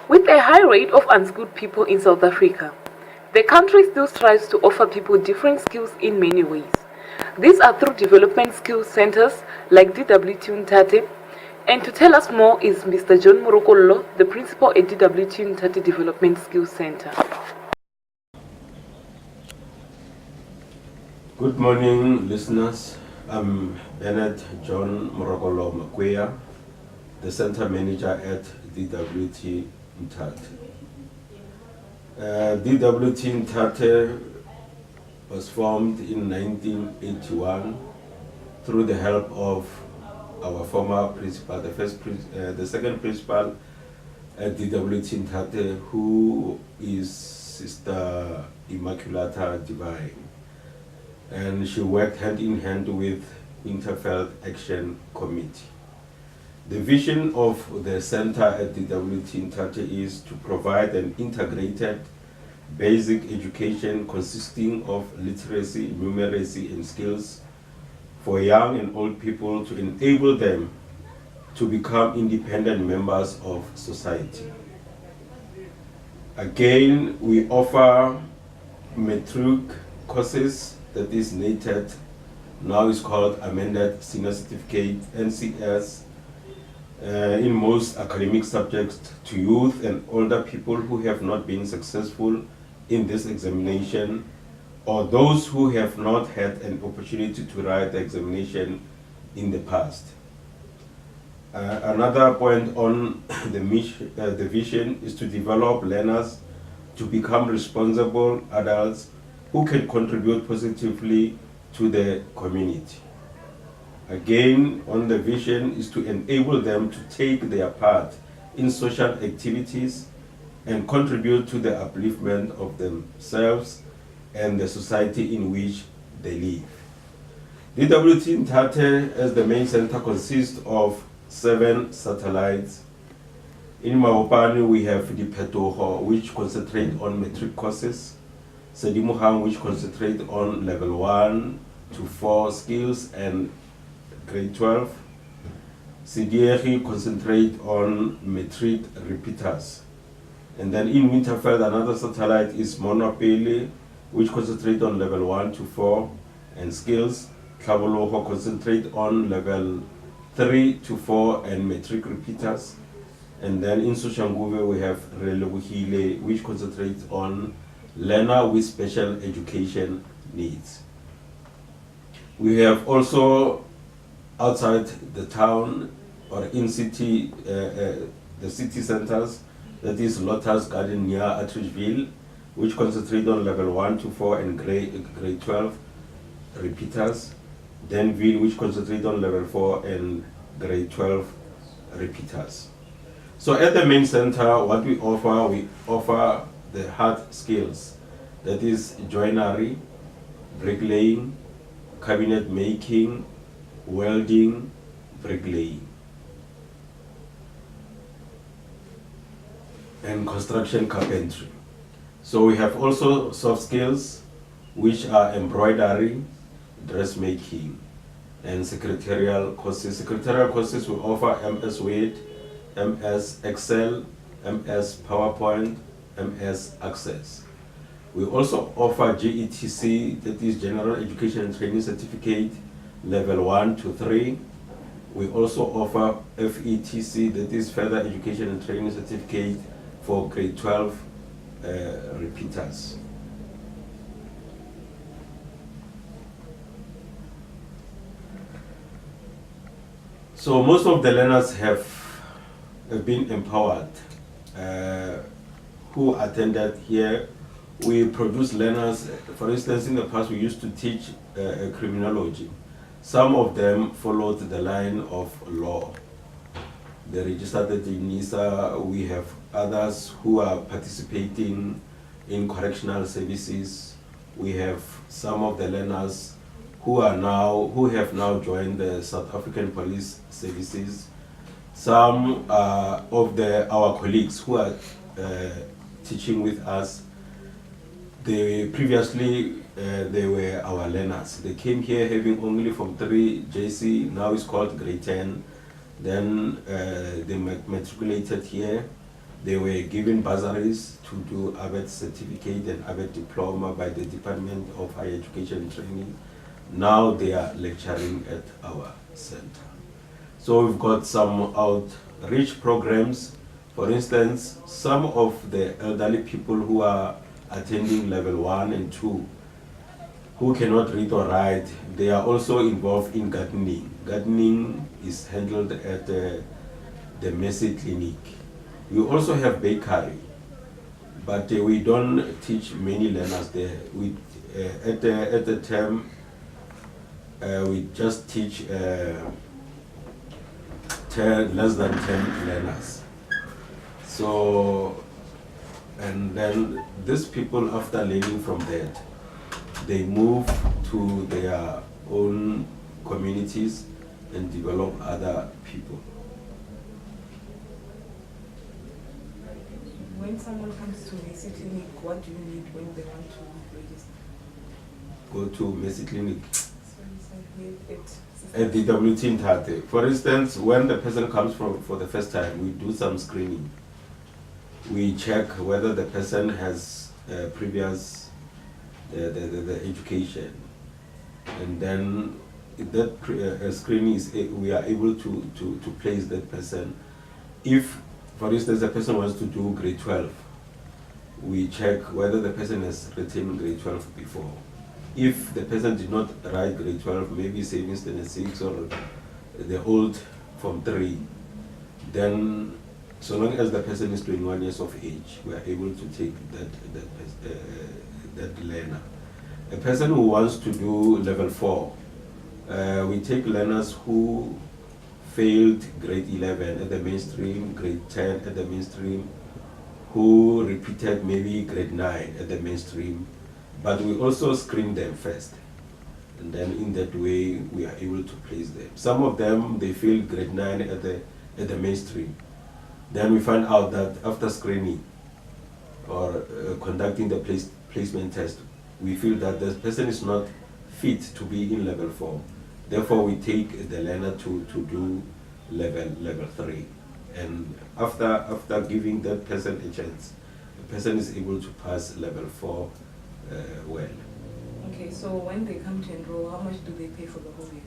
With a high rate of unskilled people in South Africa, the country still strives to offer people different skills in many ways. These are through development skills centers like DWT Nthathe, and to tell us more is Mr. John Morokolo, the principal at DWT Nthathe Development Skills Center. Good morning, listeners. I'm Bernard John Morokolo, the center manager at DWT Nthathe. DWT Nthathe was formed in 1981 through the help of our former principal, the second principal at DWT Nthathe, who is Sister Immaculata Divine. And she worked hand in hand with Winterfeld Action Committee. The vision of the center at DWT Nthathe is to provide an integrated basic education consisting of literacy, numeracy, and skills for young and old people to enable them to become independent members of society. Again, we offer matric courses, that is NATED, now is called Amended Senior Certificate, NCS, in most academic subjects to youth and older people who have not been successful in this examination, or those who have not had an opportunity to write the examination in the past. Another point on the vision is to develop learners to become responsible adults who can contribute positively to the community. Again, on the vision is to enable them to take their part in social activities and contribute to the upliftment of themselves and the society in which they live. DWT Nthathe, as the main center, consists of 7 satellites. In Maopane, we have Dipetoho, which concentrate on matric courses. Sedimuhang, which concentrate on level 1 to 4 skills and grade 12. Sidieri concentrate on matric repeaters. And then in Winterfeld, another satellite is Monopele, which concentrate on level 1 to 4 and skills. Tlhabologo concentrate on level 3 to 4 and matric repeaters. And then in Soshanguve, we have Relebohile, which concentrates on learner with special education needs. We have also outside the town or in city, the city centers, that is Lotus Garden near Atteridgeville, which concentrate on level 1 to 4 and grade 12 repeaters. Denville, which concentrate on level 4 and grade 12 repeaters. So at the main center, what we offer the hard skills, that is joinery, bricklaying, cabinet making, welding, bricklaying, and construction carpentry. So we have also soft skills, which are embroidery, dressmaking, and secretarial courses. Secretarial courses we offer MS Word, MS Excel, MS PowerPoint, MS Access. We also offer GETC, that is General Education and Training Certificate, level 1 to 3. We also offer FETC, that is Further Education and Training Certificate for grade 12 repeaters. So most of the learners have been empowered who attended here. We produce learners, for instance, in the past we used to teach criminology. Some of them followed the line of law. They registered at NISA. We have others who are participating in correctional services. We have some of the learners who have now joined the South African Police Services. Some of our colleagues who are teaching with us, they were our learners. They came here having only from 3 JC, now it's called grade 10. Then they matriculated here. They were given bursaries to do ABET certificate and ABET diploma by the Department of Higher Education and Training. Now they are lecturing at our center. So we've got some outreach programs. For instance, some of the elderly people who are attending level 1 and 2 who cannot read or write, they are also involved in gardening. Gardening is handled at the Mercy Clinic. We also have bakery, but we don't teach many learners there. We, at the term, we just teach less than 10 learners. So, and then these people, after learning from that, they move to their own communities and develop other people. When someone comes to Mercy Clinic, what do you need when they want to register? Go to Mercy Clinic. At At DWT Nthathe. For instance, when the person comes for the first time, we do some screening. We check whether the person has previous the education, and then that screening is we are able to place that person. If, for instance, the person wants to do grade 12, we check whether the person has written grade 12 before. If the person did not write grade 12, maybe saving standard 6 or the old Form 3, then so long as the person is 21 years of age, we are able to take that learner. A person who wants to do level 4, we take learners who failed grade 11 at the mainstream, grade 10 at the mainstream, who repeated maybe grade 9 at the mainstream, but we also screen them first. And then in that way, we are able to place them. Some of them, they failed grade 9 at the mainstream. Then we find out that after screening or conducting the placement test, we feel that the person is not fit to be in level 4. Therefore, we take the learner to do level 3. And after giving that person a chance, the person is able to pass level 4 well. Okay, so when they come to enroll, how much do they pay for the whole year?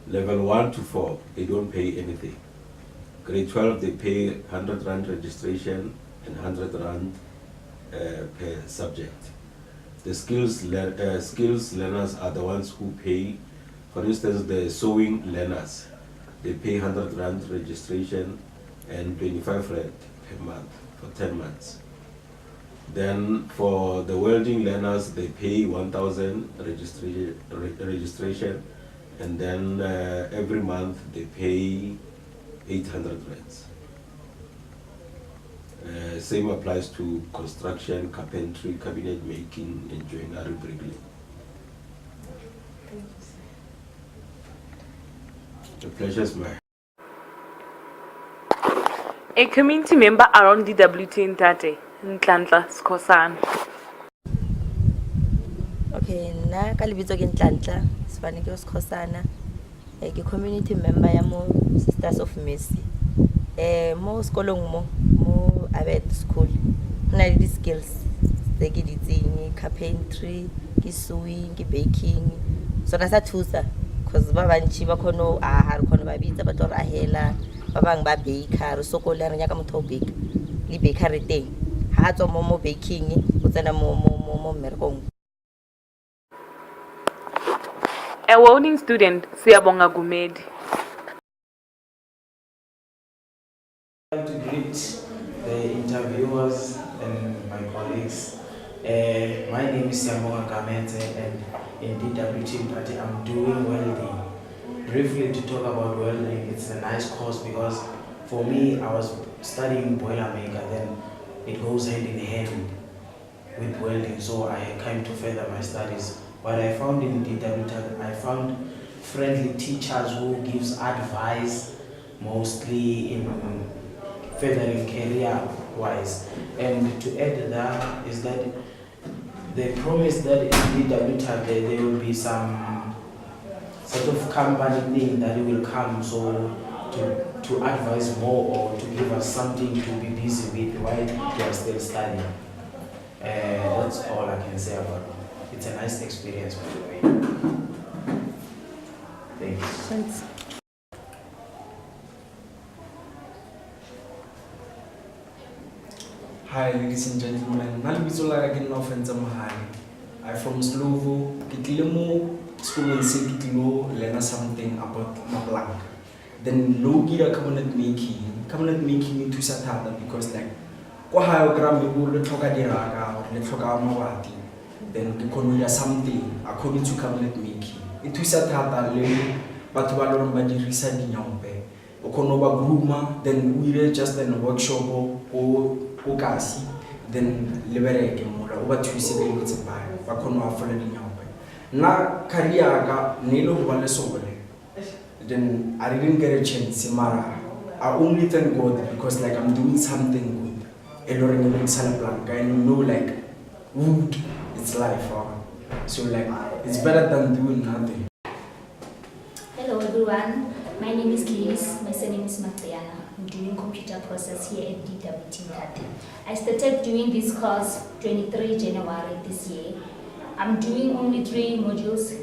Level 1 to 4, they don't pay anything. Grade 12, they pay 100 Rand registration and 100 Rand per subject. The skills learners are the ones who pay. For instance, the sewing learners, they pay 100 Rand registration and 25 Rand per month for 10 months. Then for the welding learners, they pay 1,000 registration, and then every month they pay 800 rands. Same applies to construction, carpentry, cabinet making, and joinery bricklaying. The pleasure is mine. A community member around DWT Nthathe, Nthathe. Okay, nna ka lebitso ke Nthathe, sefane ke Sikhosana. Ke community member ya mo Sisters of Mercy. Mo sekolong mo ABET school. Hona le di-skills tse ke di tseng, carpentry, ke sewing, ke baking. So na sa thusa because ba bantši ba khono ha re khono ba bitsa ba tlo ra hela ba bang ba baker so ko le re nya ka motho o bake le bakery teng ha tswa mo baking o tsena mo mmerekong. A welding student, Siyabonga Gumedi. I'd like to greet the interviewers and my colleagues. My name is Nthathe and in DWT Nthathe I'm doing welding. Briefly to talk about welding, it's a nice course because for me I was studying boilermaker, then it goes hand in hand with welding, so I came to further my studies. What I found in DWT, I found friendly teachers who gives advice mostly in furthering career-wise. And to add that is that they promised that in DWT there will be some sort of company name that will come, so to to advise more or to give us something to be busy with while we are still studying. That's all I can say about it. It's a nice experience, by the way. Thanks. Hi ladies and gentlemen, Nalibizolaka again offense mahali. I'm from Slovo. Kitlemo school and say kitlo learn something about Maplang. Then no gira cabinet making into Satata because like Kohio gram you let Toka Diraga or let Toka Mawati. Then the consider something according to cabinet making. It was Satata lady, but Valon Badi Risa Dinyompe. Okonoba Gruma, then we just in a workshop or Okasi, then Libereke Mura, what you see with a pie, Bakono following Yompe. Na Kariaga, Nilo Valesole. Then I didn't get a chance, Mara. I only thank God because like I'm doing something good. Eloring in Salaplanca and know like wood, it's life. So like it's better than doing nothing. Hello everyone, my name is Liz, my surname is Mathiana. I'm doing computer process here at DWT Nthathe. I started doing this course 23 January this year. I'm doing only 3 modules,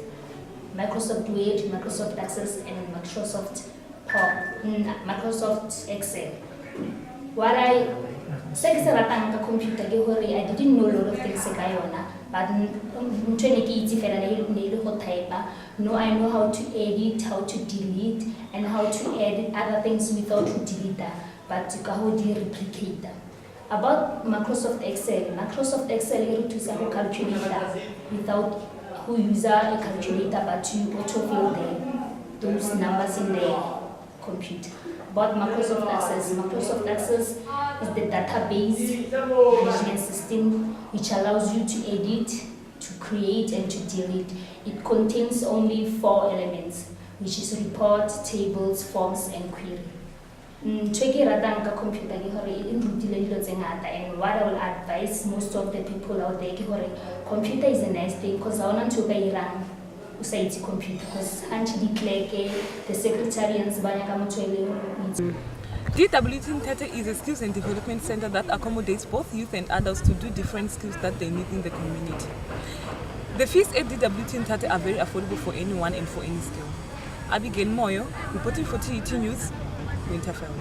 Microsoft Word, Microsoft Access and Microsoft Excel. What I say computer, I didn't know a lot of things but no, I know how to edit, how to delete, and how to edit other things without delete that, but how to replicate that. About Microsoft Excel is a calculator without who use a calculator, but you autofill those numbers in the computer. About Microsoft Access is the database management system which allows you to edit, to create, and to delete. It contains only 4 elements, which is report, tables, forms, and query. Ntswaki Mokoka computer and what I will advise most of the people out there, computer is a nice thing because I want to run usayiti computer because the secretarians DWT Nthathe is a skills and development center that accommodates both youth and adults to do different skills that they need in the community. The fees at DWT Nthathe are very affordable for anyone and for any skill. Abigail Moyo, reporting for TET News, Winterfeld.